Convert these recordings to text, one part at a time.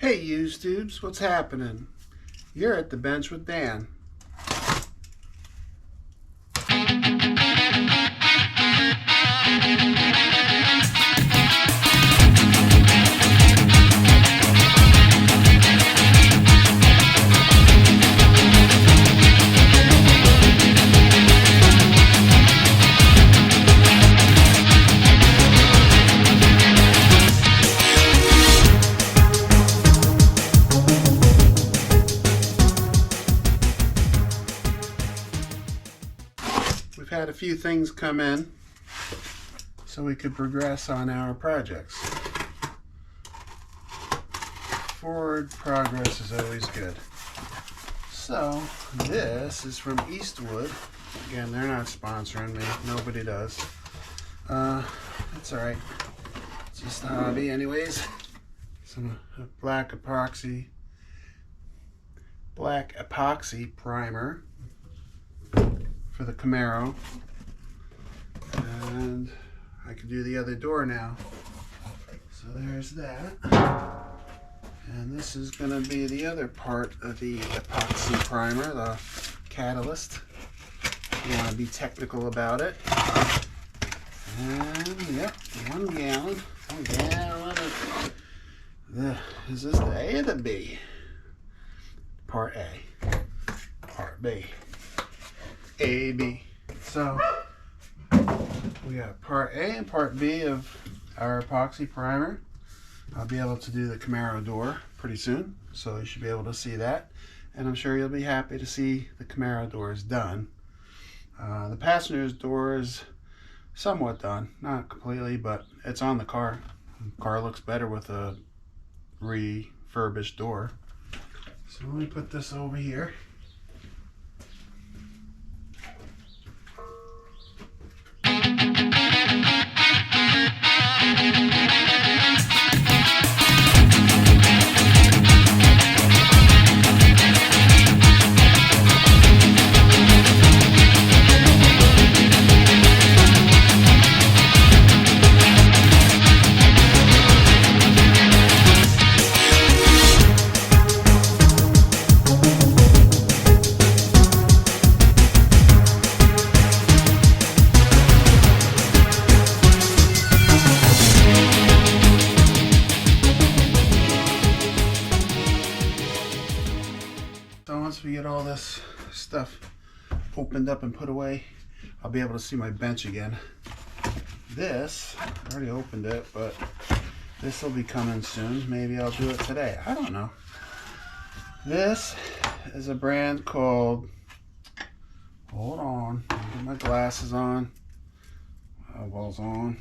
Hey YouTubes, what's happening? You're at the bench with Dan. We've had a few things come in so we could progress on our projects. Forward progress is always good. So this is from Eastwood. Again, they're not sponsoring me. Nobody does. That's alright. It's just a hobby anyways. Some black epoxy primer for the Camaro, and I can do the other door now. So there's that, and this is going to be the other part of the epoxy primer, the catalyst. You want to be technical about it. And yep, 1 gallon. 1 gallon of is this the A or the B? Part A. Part B. A, B. So we got part A and part B of our epoxy primer. I'll be able to do the Camaro door pretty soon, so you should be able to see that, and I'm sure you'll be happy to see the Camaro door is done. The passenger's door is somewhat done, not completely, but it's on the car. The car looks better with a refurbished door. So let me put this over here. Once we get all this stuff opened up and put away, I'll be able to see my bench again. This, I already opened it, but this will be coming soon. Maybe I'll do it today. I don't know. This is a brand called, hold on, get my glasses on, eyeballs on.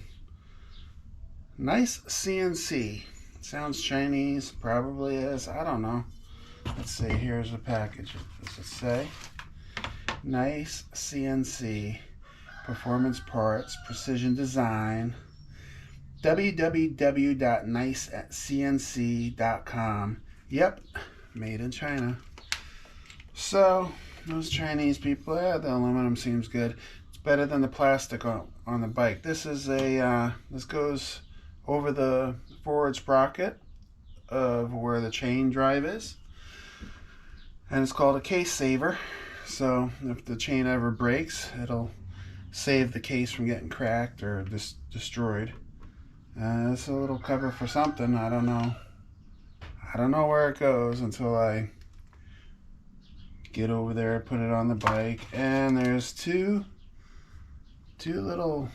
Nice CNC. Sounds Chinese, probably is, I don't know. Let's see, here's the package. Does it say? Nice CNC. Performance parts, precision design. www.nicecnc.com. Yep, made in China. So, those Chinese people, yeah, the aluminum seems good. It's better than the plastic on the bike. This is a, this goes over the forward sprocket of where the chain drive is. And it's called a case saver, so if the chain ever breaks, it'll save the case from getting cracked or destroyed. It's a little cover for something. I don't know where it goes until I get over there, put it on the bike. And there's two little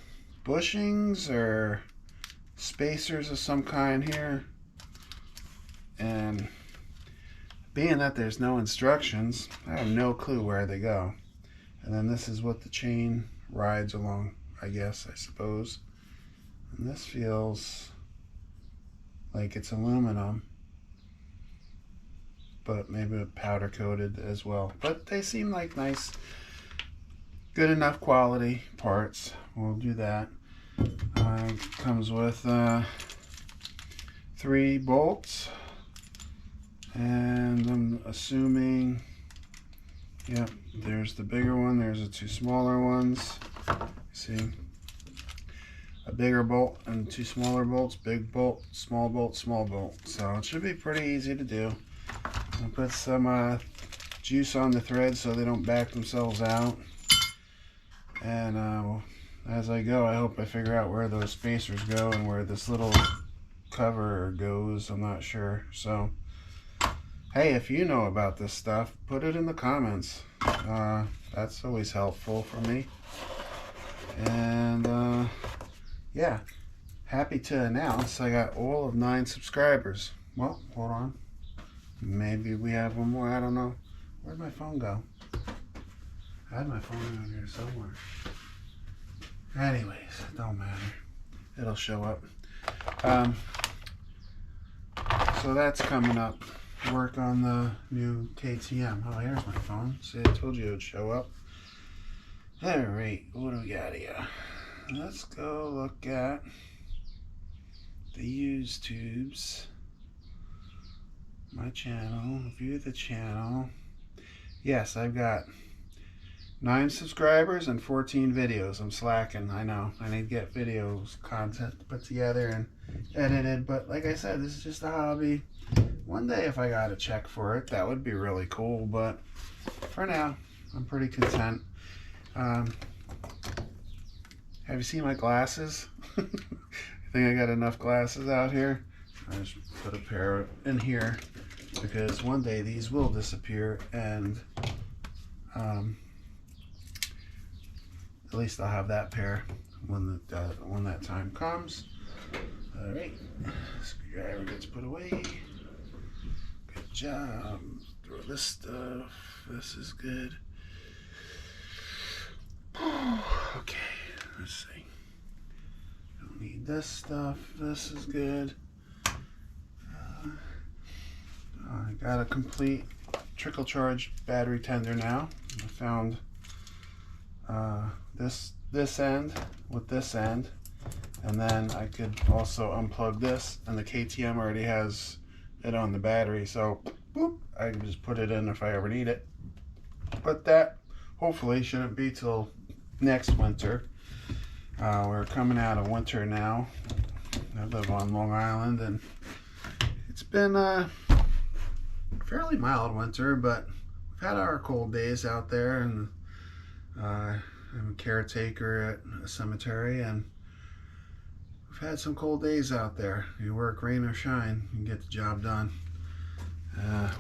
bushings or spacers of some kind here, and being that there's no instructions, I have no clue where they go. And then this is what the chain rides along, I guess, I suppose. And this feels like it's aluminum, but maybe powder coated as well. But they seem like nice, good enough quality parts. We'll do that. Comes with 3 bolts. And I'm assuming, yep, there's the bigger one, there's the 2 smaller ones. See, a bigger bolt and 2 smaller bolts, big bolt, small bolt, small bolt. So it should be pretty easy to do. I'll put some juice on the threads so they don't back themselves out. And as I go, I hope I figure out where those spacers go and where this little cover goes. I'm not sure. So, hey, if you know about this stuff, put it in the comments. That's always helpful for me. And yeah, happy to announce I got all of 9 subscribers. Well, hold on. Maybe we have one more. I don't know. Where'd my phone go? I had my phone around here somewhere. Anyways, it don't matter. It'll show up. So that's coming up. Work on the new KTM. Oh, here's my phone. See, I told you it would show up. Alright, what do we got here? Let's go look at the used tubes. My channel. View the channel. Yes, I've got 9 subscribers and 14 videos. I'm slacking, I know. I need to get videos, content put together and edited. But like I said, this is just a hobby. One day if I got a check for it, that would be really cool. But for now, I'm pretty content. Have you seen my glasses? I think I got enough glasses out here. I just put a pair in here because one day these will disappear, and at least I'll have that pair when that time comes. All right, screwdriver gets put away. Good job. Throw this stuff. This is good. Okay, let's see. Don't need this stuff. This is good. I got a complete trickle charge battery tender now. I found this end with this end, and then I could also unplug this, and the KTM already has it on the battery, so boop, I can just put it in if I ever need it. But that hopefully shouldn't be till next winter. We're coming out of winter now. I live on Long Island, and it's been a fairly mild winter, but we've had our cold days out there, and I'm a caretaker at a cemetery, and we've had some cold days out there. You work rain or shine, you get the job done.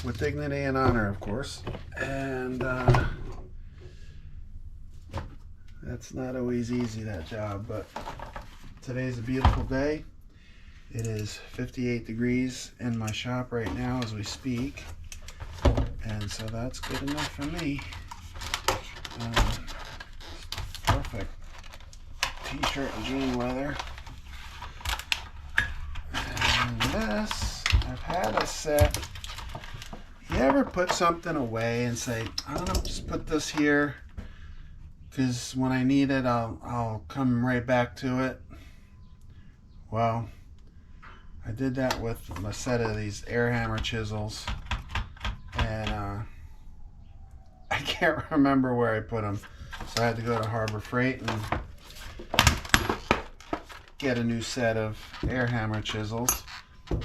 With dignity and honor, of course. And that's not always easy, that job, but today's a beautiful day. It is 58 degrees in my shop right now as we speak, and so that's good enough for me. Perfect t-shirt and jean weather. And this, I've had a set. You ever put something away and say, I don't know, just put this here, because when I need it, I'll come right back to it? Well, I did that with a set of these air hammer chisels, and I can't remember where I put them, so I had to go to Harbor Freight and get a new set of air hammer chisels.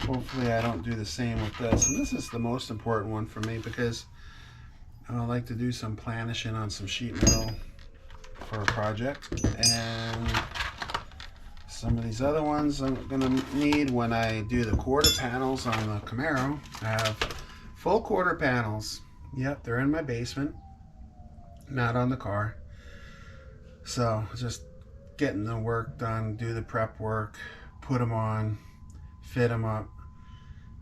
Hopefully I don't do the same with this. And this is the most important one for me because I like to do some planishing on some sheet metal for a project, and some of these other ones I'm gonna need when I do the quarter panels on the Camaro. I have full quarter panels. Yep, they're in my basement, not on the car. So just getting the work done, do the prep work, put them on, fit them up.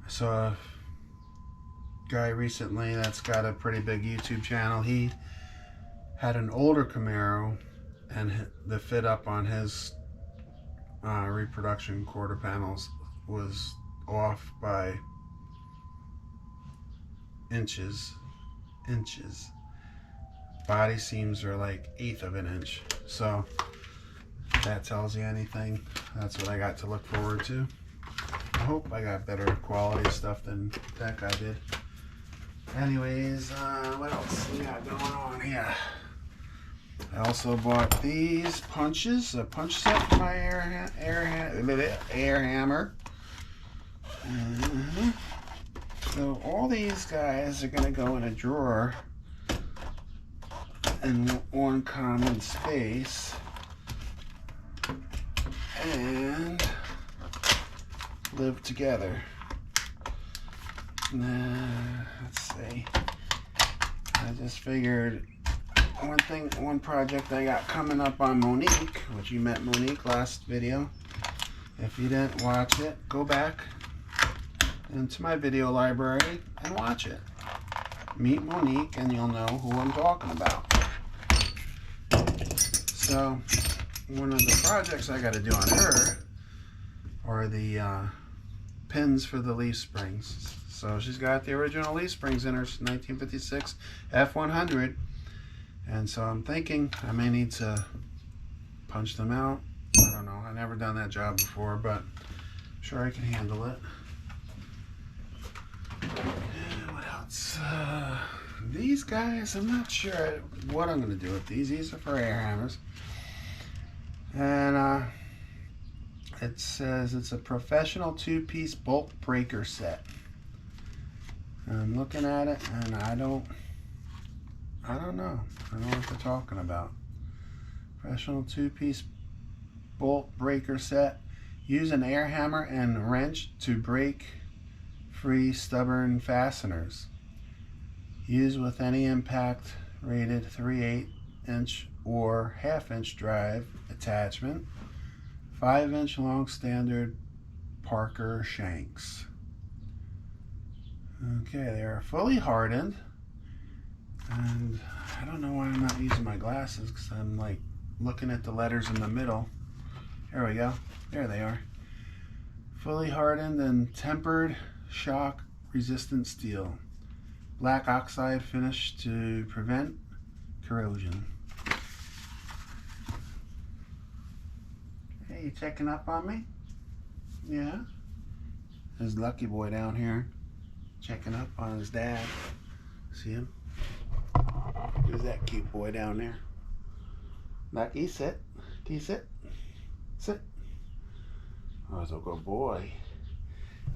I saw a guy recently that's got a pretty big YouTube channel. He had an older Camaro, and the fit up on his reproduction quarter panels was off by inches. Body seams are like 1/8 of an inch. So if that tells you anything, that's what I got to look forward to. I hope I got better quality stuff than that guy did. Anyways, what else we got going on here? I also bought these punches, a punch set for my air hammer. So all these guys are going to go in a drawer in one common space. And live together. Let's see. I just figured one project I got coming up on Monique, which you met Monique last video. If you didn't watch it, go back into my video library and watch it. Meet Monique and you'll know who I'm talking about. So one of the projects I got to do on her are the pins for the leaf springs. So she's got the original leaf springs in her 1956 F100, and so I'm thinking I may need to punch them out. I don't know, I've never done that job before, but I'm sure I can handle it. And what else? These guys, I'm not sure what I'm going to do with these. These are for air hammers. And it says it's a professional 2-piece bolt breaker set. And I'm looking at it and I don't know. I don't know what they're talking about. Professional 2-piece bolt breaker set. Use an air hammer and wrench to break free stubborn fasteners. Use with any impact rated 3/8 inch or 1/2 inch drive attachment. 5-inch long standard Parker shanks. Okay, they are fully hardened. And I don't know why I'm not using my glasses, because I'm like looking at the letters in the middle. There we go. There they are. Fully hardened and tempered shock resistant steel. Black oxide finish to prevent corrosion. Hey, you checking up on me? Yeah? There's Lucky Boy down here checking up on his dad. See him? Who's that cute boy down there? Lucky, sit. Can you sit? Sit. Oh, it's a good boy.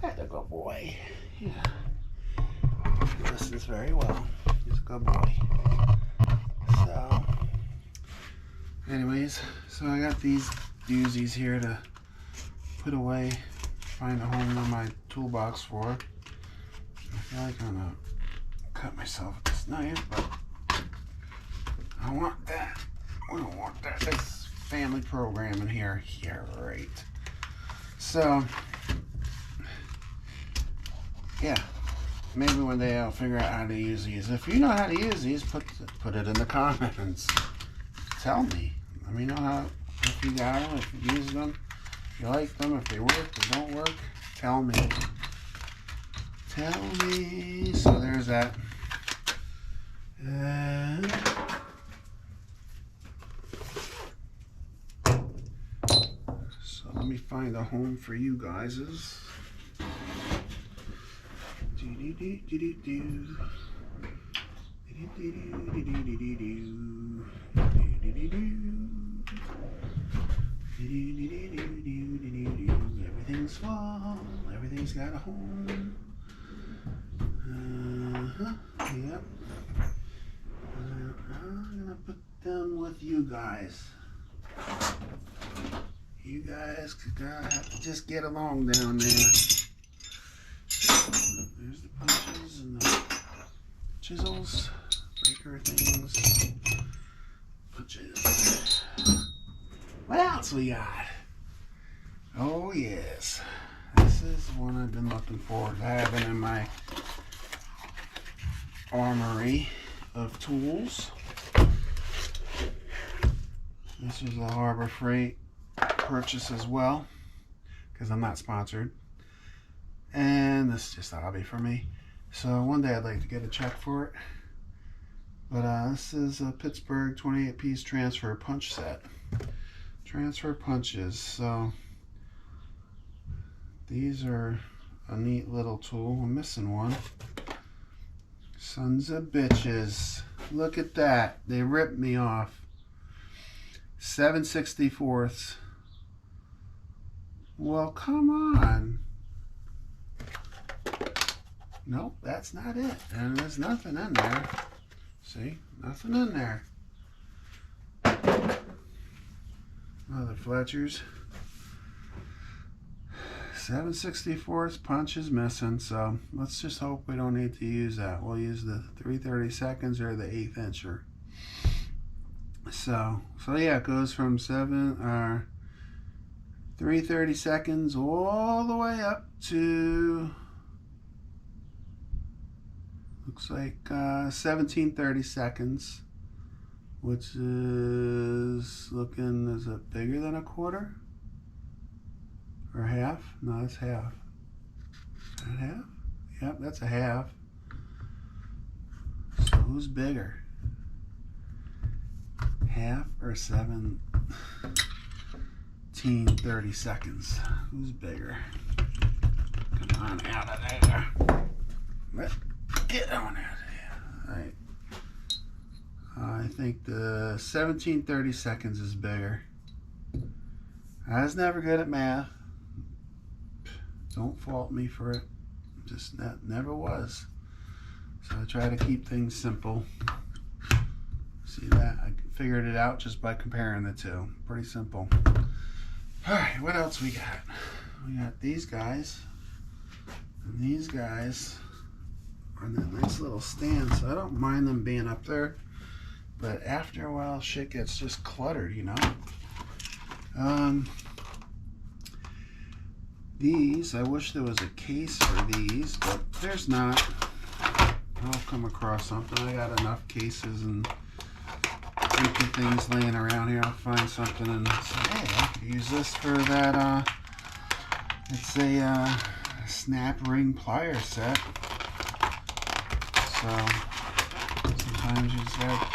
That's a good boy. Yeah. He listens very well. He's a good boy. So, anyways, so I got these doozies here to put away, find a home in my toolbox for. I feel like I'm gonna cut myself with this knife, but I want that. We don't want that. This family program in here. Yeah, right. So, yeah. Maybe one day I'll figure out how to use these. If you know how to use these, put it in the comments. Tell me. Let me know how, if you got them, if you use them, if you like them, if they work, if they don't work. Tell me. Tell me. So there's that. And so let me find a home for you guys. Everything's full. Everything's got a home. Yep. I'm gonna put them with you guys. You guys have to just get along down there. There's the punches and the chisels, breaker things, punches. What else we got? Oh yes, this is one I've been looking forward to having in my armory of tools. This was a Harbor Freight purchase as well, because I'm not sponsored. And this is just a hobby for me. So one day I'd like to get a check for it. But this is a Pittsburgh 28-piece transfer punch set. Transfer punches. So these are a neat little tool. I'm missing one. Sons of bitches. Look at that. They ripped me off. 7/64. Well, come on. Nope, that's not it. And there's nothing in there. See? Nothing in there. Other Fletchers. 7/64 punch is missing, so let's just hope we don't need to use that. We'll use the 3/32 or the 1/8 incher. So yeah, it goes from 3/32 all the way up to, looks like 17/32, which is looking, is it bigger than a quarter? Or half? No, that's half. Is that half? Yep, that's a half. So who's bigger? Half or 17/32? Who's bigger? Come on out of there. Get on out of there. Alright. I think the 17/32 is bigger. I was never good at math. Don't fault me for it. Just that never was. So I try to keep things simple. See that? I figured it out just by comparing the two. Pretty simple. Alright, what else we got? We got these guys. And these guys on that nice little stand. So I don't mind them being up there. But after a while, shit gets just cluttered, you know? These, I wish there was a case for these, but there's not. I'll come across something. I got enough cases and empty things laying around here. I'll find something and say, hey, I could use this for that, it's a snap ring plier set. So, sometimes you just gotta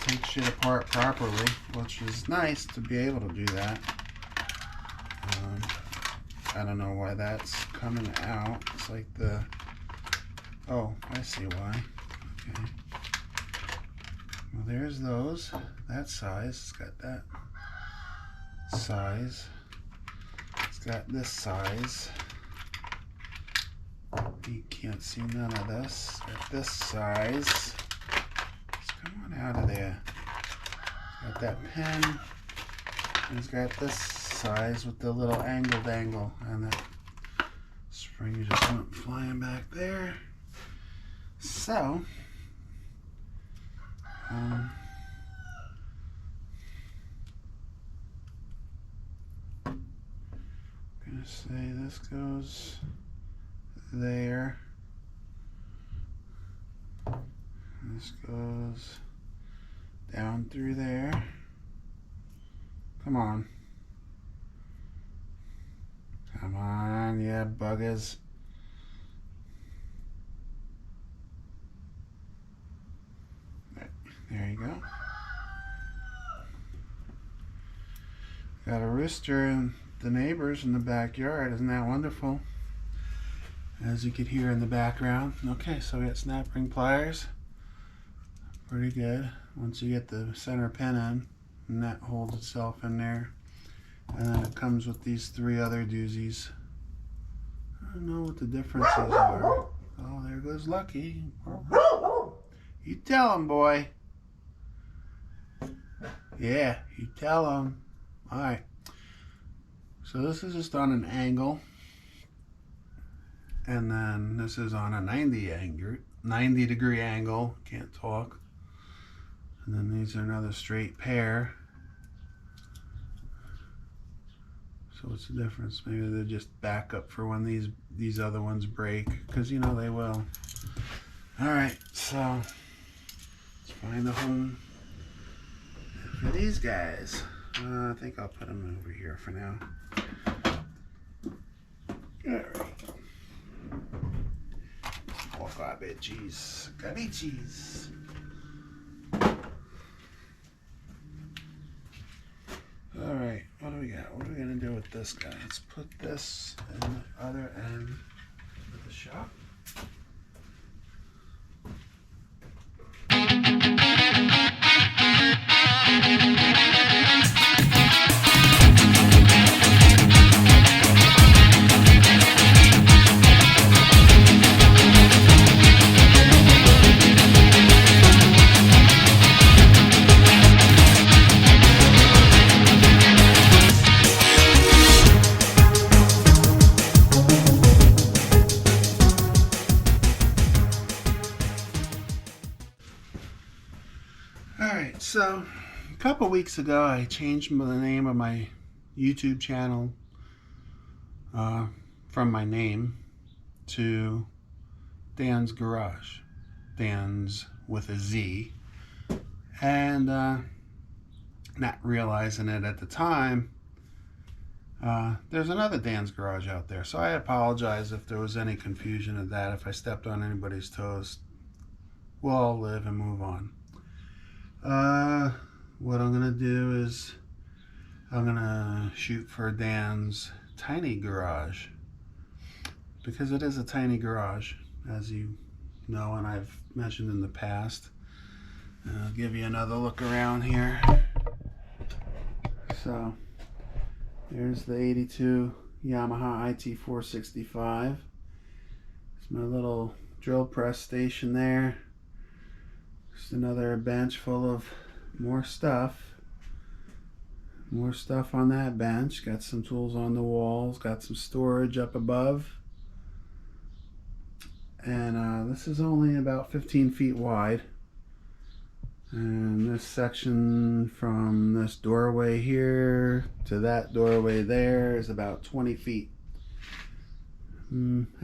take shit apart properly, which is nice to be able to do that. I don't know why that's coming out. It's like the, oh, I see why. Okay. Well, there's those. That size. It's got that size. It's got this size. You can't see none of this. Got this size. Let's come on out of there. It's got that pin. And it's got this size with the little angled angle, and that spring just went flying back there. So gonna say this goes there, this goes down through there. Come on. Come on, yeah, buggers. There you go. Got a rooster and the neighbors in the backyard. Isn't that wonderful? As you could hear in the background. Okay, so we got snap ring pliers. Pretty good. Once you get the center pin in, and that holds itself in there. And then it comes with these 3 other doozies. I don't know what the differences are. Oh, there goes Lucky. You tell him, boy. Yeah, you tell him. Alright. So this is just on an angle. And then this is on a 90 degree angle. Can't talk. And then these are another straight pair. So what's the difference? Maybe they're just backup for when these other ones break, because you know they will. Alright, so let's find the home for these guys. I think I'll put them over here for now. Alright. More garbages. Garbages. Alright, what do we got? What are we going to do with this guy? Let's put this in the other end of the shop. So, a couple weeks ago, I changed the name of my YouTube channel from my name to Dan's Garage. Dan's with a Z. And not realizing it at the time, there's another Dan's Garage out there. So I apologize if there was any confusion of that. If I stepped on anybody's toes, we'll all live and move on. What I'm gonna do is I'm gonna shoot for Dan's tiny garage, because it is a tiny garage, as you know, and I've mentioned in the past. I'll give you another look around here. So here's the 82 Yamaha IT465. It's my little drill press station there. Just another bench full of more stuff. More stuff on that bench. Got some tools on the walls. Got some storage up above. And this is only about 15 feet wide. And this section from this doorway here to that doorway there is about 20 feet.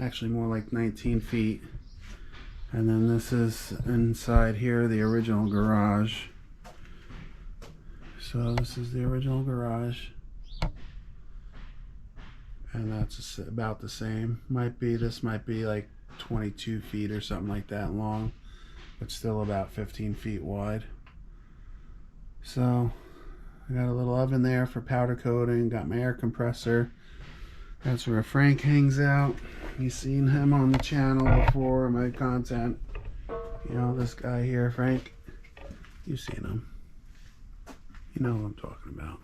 Actually more like 19 feet. And then this is inside here, the original garage. So this is the original garage. And that's about the same. This might be like 22 feet or something like that long, but still about 15 feet wide. So I got a little oven there for powder coating, got my air compressor. That's where Frank hangs out. You've seen him on the channel before, my content. You know this guy here, Frank. You've seen him. You know what I'm talking about.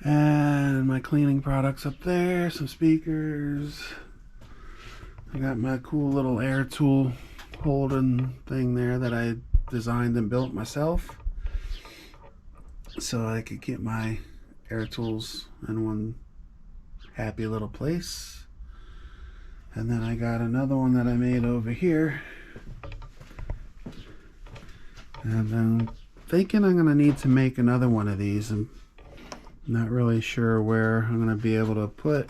And my cleaning products up there, some speakers. I got my cool little air tool holding thing there that I designed and built myself, so I could get my air tools in one happy little place. And then I got another one that I made over here. And then thinking I'm going to need to make another one of these. I'm not really sure where I'm going to be able to put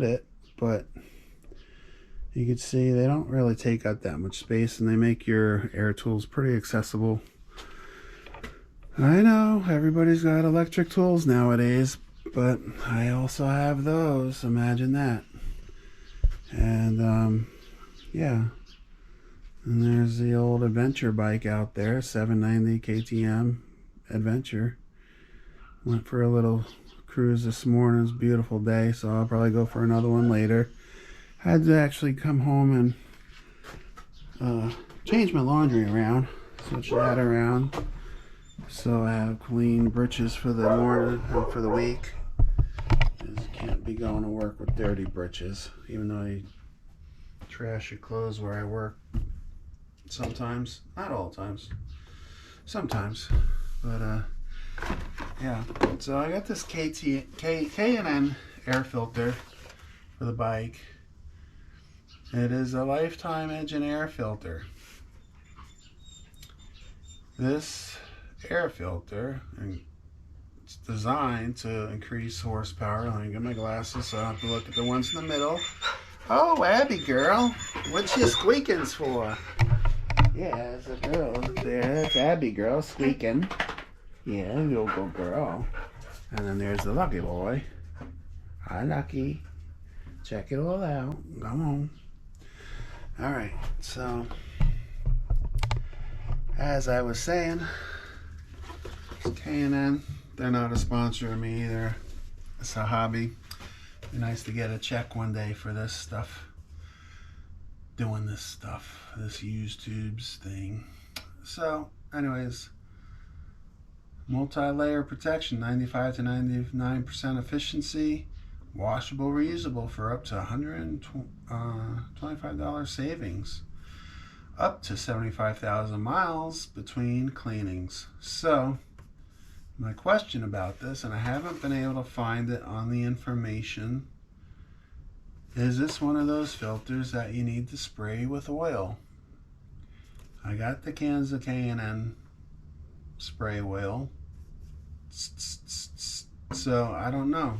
it, but you can see they don't really take up that much space, and they make your air tools pretty accessible. I know everybody's got electric tools nowadays, but I also have those. Imagine that. And yeah, and there's the old adventure bike out there, 790 KTM Adventure. Went for a little cruise this morning. It was a beautiful day, so I'll probably go for another one later. Had to actually come home and change my laundry around, switch that around, so I have clean britches for the morning and for the week. You can't be going to work with dirty britches, even though you trash your clothes where I work sometimes. Not all times. Sometimes. But yeah. So I got this K&N air filter for the bike. It is a lifetime engine air filter. This air filter, it's designed to increase horsepower. Let me get my glasses so I don't have to look at the ones in the middle. Oh, Abby girl, what's you squeakins for? Yeah, it's a girl there. That's Abby girl squeaking. Yeah, you'll go girl. And then there's the Lucky boy. Hi, Lucky. Check it all out. Come on. Alright, so as I was saying, K&N, they're not a sponsor of me either. It's a hobby. Be nice to get a check one day for this stuff. Doing this stuff, this used tubes thing. So, anyways, multi-layer protection, 95 to 99% efficiency. Washable, reusable for up to $125 savings. Up to 75,000 miles between cleanings. So, my question about this, and I haven't been able to find it on the information, is this one of those filters that you need to spray with oil? I got the cans of K&N spray oil. So I don't know.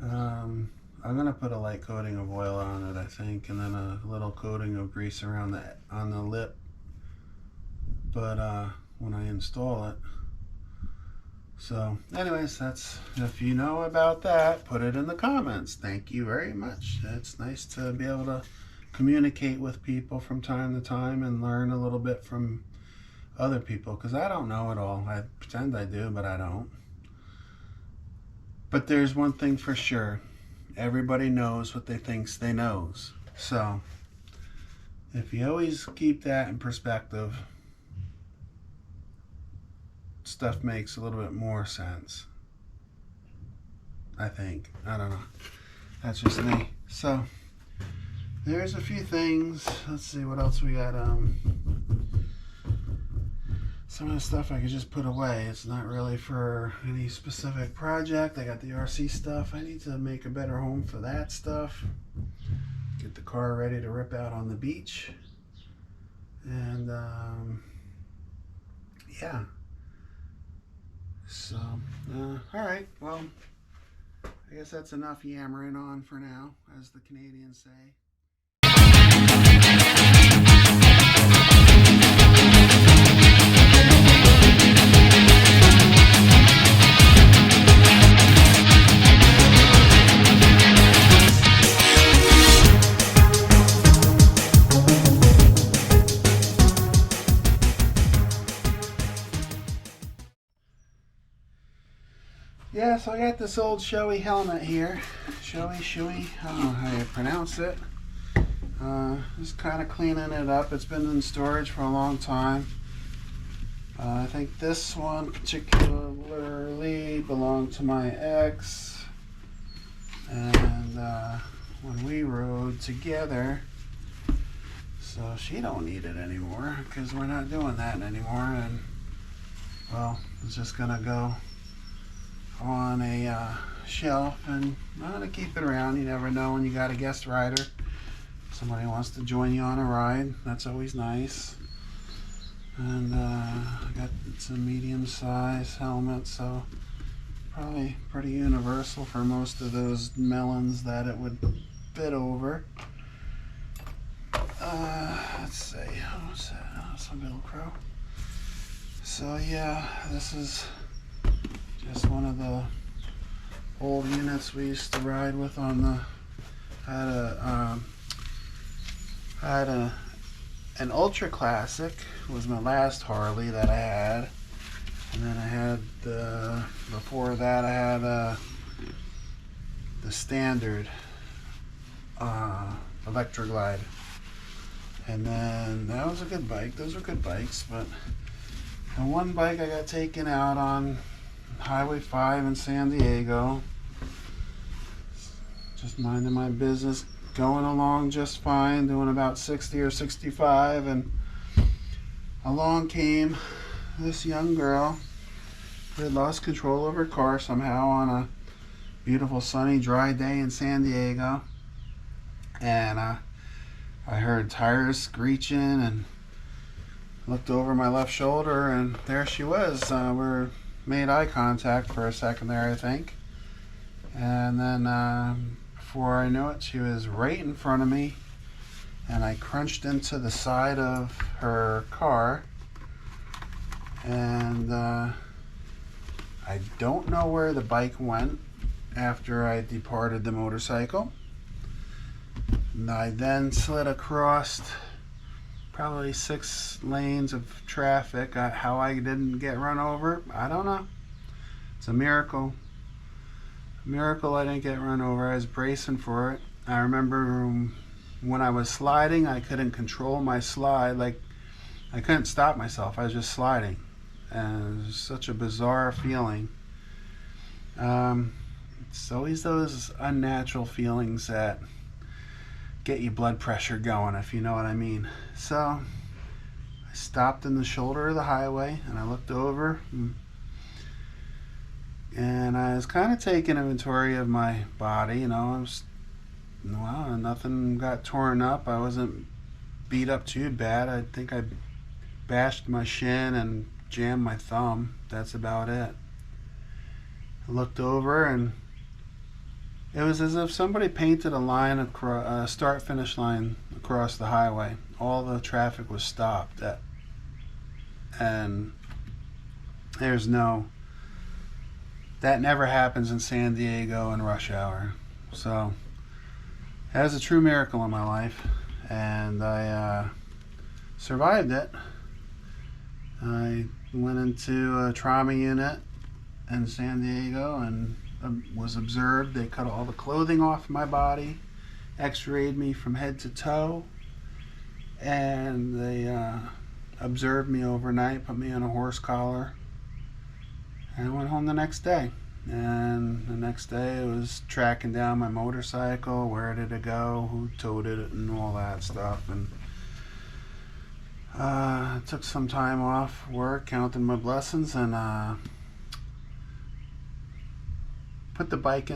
I'm gonna put a light coating of oil on it, I think, and then a little coating of grease around on the lip. But when I install it. So anyways, that's, if you know about that, put it in the comments. Thank you very much. It's nice to be able to communicate with people from time to time and learn a little bit from other people, because I don't know it all. I pretend I do, but I don't. But there's one thing for sure. Everybody knows what they thinks they knows. So if you always keep that in perspective, stuff makes a little bit more sense, I think. I don't know. That's just me. So there's a few things. Let's see what else we got. Some of the stuff I could just put away. It's not really for any specific project. I got the RC stuff. I need to make a better home for that stuff. Get the car ready to rip out on the beach. And yeah. So, alright, well, I guess that's enough yammering on for now, as the Canadians say. Yeah, so I got this old Shoei helmet here. Shoei, I don't know how you pronounce it. Just kind of cleaning it up. It's been in storage for a long time. I think this one particularly belonged to my ex. And when we rode together, so she don't need it anymore because we're not doing that anymore. And well, it's just gonna go on a shelf, and I'm gonna keep it around. You never know when you got a guest rider, somebody wants to join you on a ride. That's always nice. And I got some medium-sized helmets, so probably pretty universal for most of those melons that it would fit over. Let's see, what's that? Oh, some Velcro. So yeah, this is just one of the old units we used to ride with on the, an Ultra Classic was my last Harley that I had. And then I had before that I had the standard Electroglide. And then that was a good bike. Those were good bikes, but the one bike I got taken out on Highway 5 in San Diego, just minding my business, going along just fine, doing about 60 or 65, and along came this young girl who had lost control of her car somehow on a beautiful sunny dry day in San Diego. And I heard tires screeching and looked over my left shoulder, and there she was. We made eye contact for a second there, I think. And then before I knew it, she was right in front of me, and I crunched into the side of her car. And I don't know where the bike went after I departed the motorcycle. And I then slid across probably 6 lanes of traffic. How I didn't get run over, I don't know. It's a miracle. A miracle I didn't get run over. I was bracing for it. I remember when I was sliding, I couldn't control my slide. Like, I couldn't stop myself. I was just sliding. And it was such a bizarre feeling. It's always those unnatural feelings that get your blood pressure going, if you know what I mean. So I stopped in the shoulder of the highway, and I looked over, and I was kind of taking inventory of my body. You know, nothing got torn up. I wasn't beat up too bad. I think I bashed my shin and jammed my thumb. That's about it. I looked over and it was as if somebody painted a line across, a start-finish line across the highway. All the traffic was stopped, and there's no. That never happens in San Diego in rush hour. So that was a true miracle in my life, and I survived it. I went into a trauma unit in San Diego and was observed. They cut all the clothing off my body, x-rayed me from head to toe, and they observed me overnight, put me on a horse collar, and I went home the next day. And the next day it was tracking down my motorcycle, where did it go, who towed it, and all that stuff. And I took some time off work, counted my blessings, and put the bike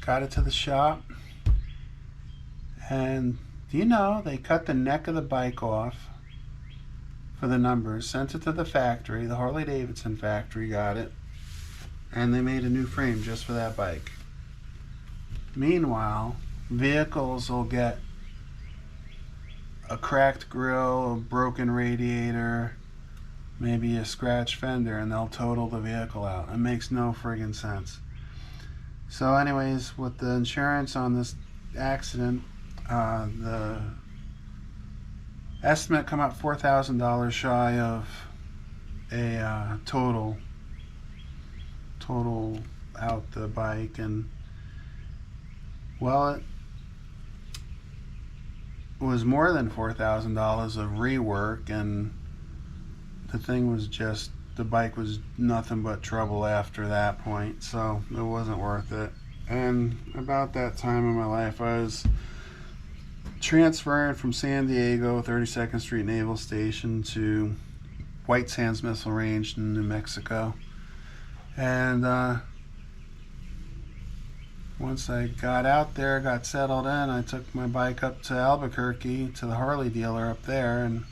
got it to the shop. And do you know, they cut the neck of the bike off for the numbers, sent it to the factory, the Harley Davidson factory got it, and they made a new frame just for that bike. Meanwhile, vehicles will get a cracked grill, a broken radiator, maybe a scratched fender, and they'll total the vehicle out. It makes no friggin' sense. So anyways, with the insurance on this accident, the estimate come out $4,000 shy of a total out the bike. And well, it was more than $4,000 of rework, and the thing was just, the bike was nothing but trouble after that point, so it wasn't worth it. And about that time in my life, I was transferring from San Diego 32nd Street Naval Station to White Sands Missile Range in New Mexico. And once I got out there, got settled in, I took my bike up to Albuquerque to the Harley dealer up there, and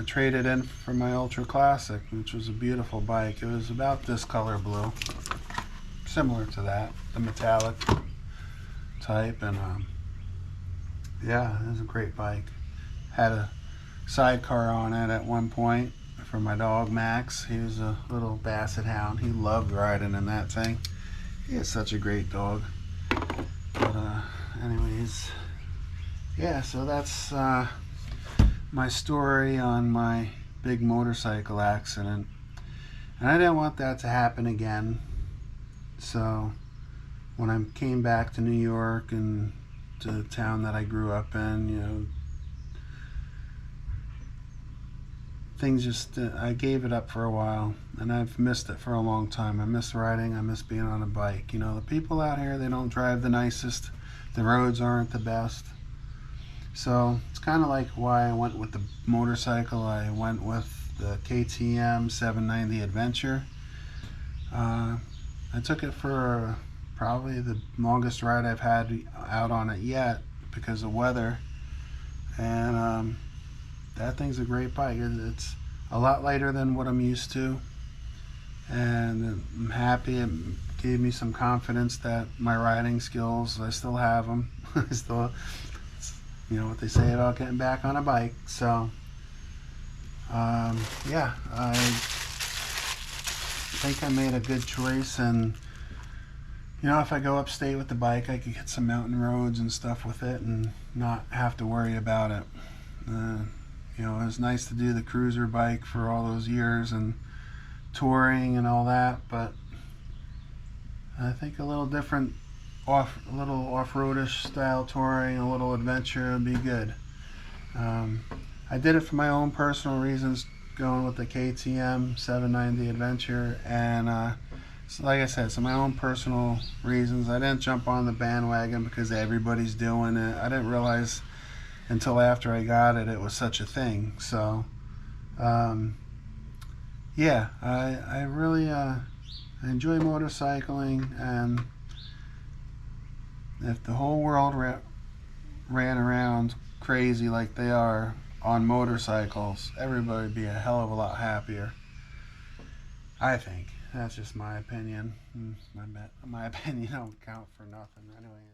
traded in for my Ultra Classic, which was a beautiful bike. It was about this color blue, similar to that, the metallic type. And yeah, it was a great bike. Had a sidecar on it at one point for my dog Max. He was a little basset hound. He loved riding in that thing. He is such a great dog. But anyways, yeah, so that's my story on my big motorcycle accident. And I didn't want that to happen again. So when I came back to New York and to the town that I grew up in, you know, things just, I gave it up for a while, and I've missed it for a long time. I miss riding, I miss being on a bike. You know, the people out here, they don't drive the nicest, the roads aren't the best. So it's kind of like why I went with the motorcycle. I went with the KTM 790 Adventure. I took it for probably the longest ride I've had out on it yet because of weather. And that thing's a great bike. It's a lot lighter than what I'm used to. And I'm happy. It gave me some confidence that my riding skills, I still have them. I still, you know what they say about getting back on a bike. So yeah, I think I made a good choice. And you know, if I go upstate with the bike, I could hit some mountain roads and stuff with it and not have to worry about it. You know, it was nice to do the cruiser bike for all those years and touring and all that, but I think a little different, a little off-roadish style touring, a little adventure would be good. I did it for my own personal reasons, going with the KTM 790 Adventure, and so like I said, so my own personal reasons. I didn't jump on the bandwagon because everybody's doing it. I didn't realize until after I got it was such a thing. So yeah, I really I enjoy motorcycling, and if the whole world ran around crazy like they are on motorcycles, everybody would be a hell of a lot happier. I think. That's just my opinion. My opinion don't count for nothing anyways,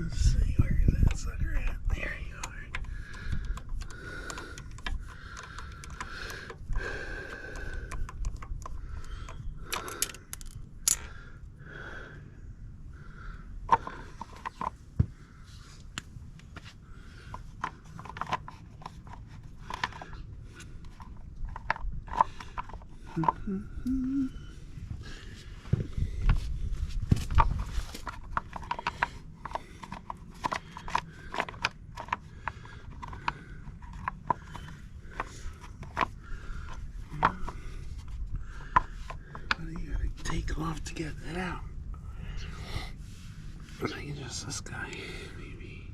let's see, where is that sucker at? There you are. Take off to get that out. I think just this guy, maybe.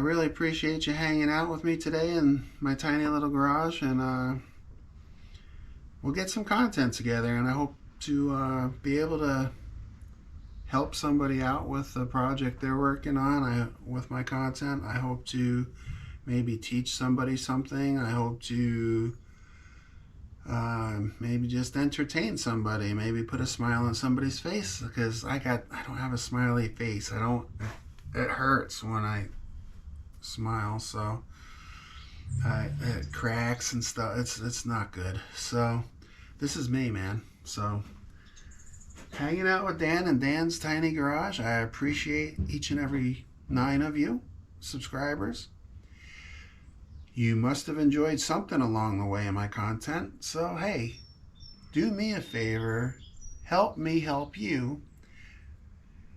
really appreciate you hanging out with me today in my tiny little garage, and we'll get some content together, and I hope to be able to help somebody out with the project they're working on. With my content, I hope to maybe teach somebody something. I hope to maybe just entertain somebody, maybe put a smile on somebody's face, because I don't have a smiley face. It hurts when I smile, so it cracks and stuff. It's not good. So this is me, man. So hanging out with Dan in Dan's tiny garage. I appreciate each and every 9 of you subscribers. You must have enjoyed something along the way in my content. So hey, do me a favor, help me help you.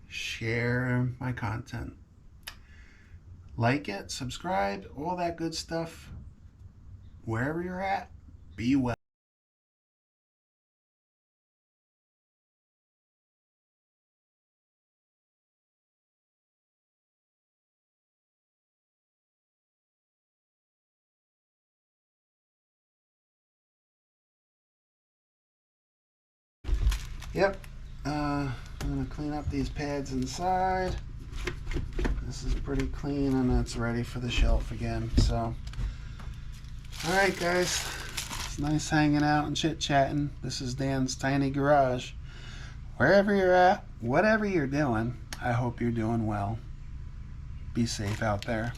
Share my content. Like it, subscribe, all that good stuff. Wherever you're at, be well. Yep, I'm gonna clean up these pads inside. This is pretty clean, and it's ready for the shelf again. So, all right, guys, it's nice hanging out and chit-chatting. This is Dan's tiny garage. Wherever you're at, whatever you're doing, I hope you're doing well. Be safe out there.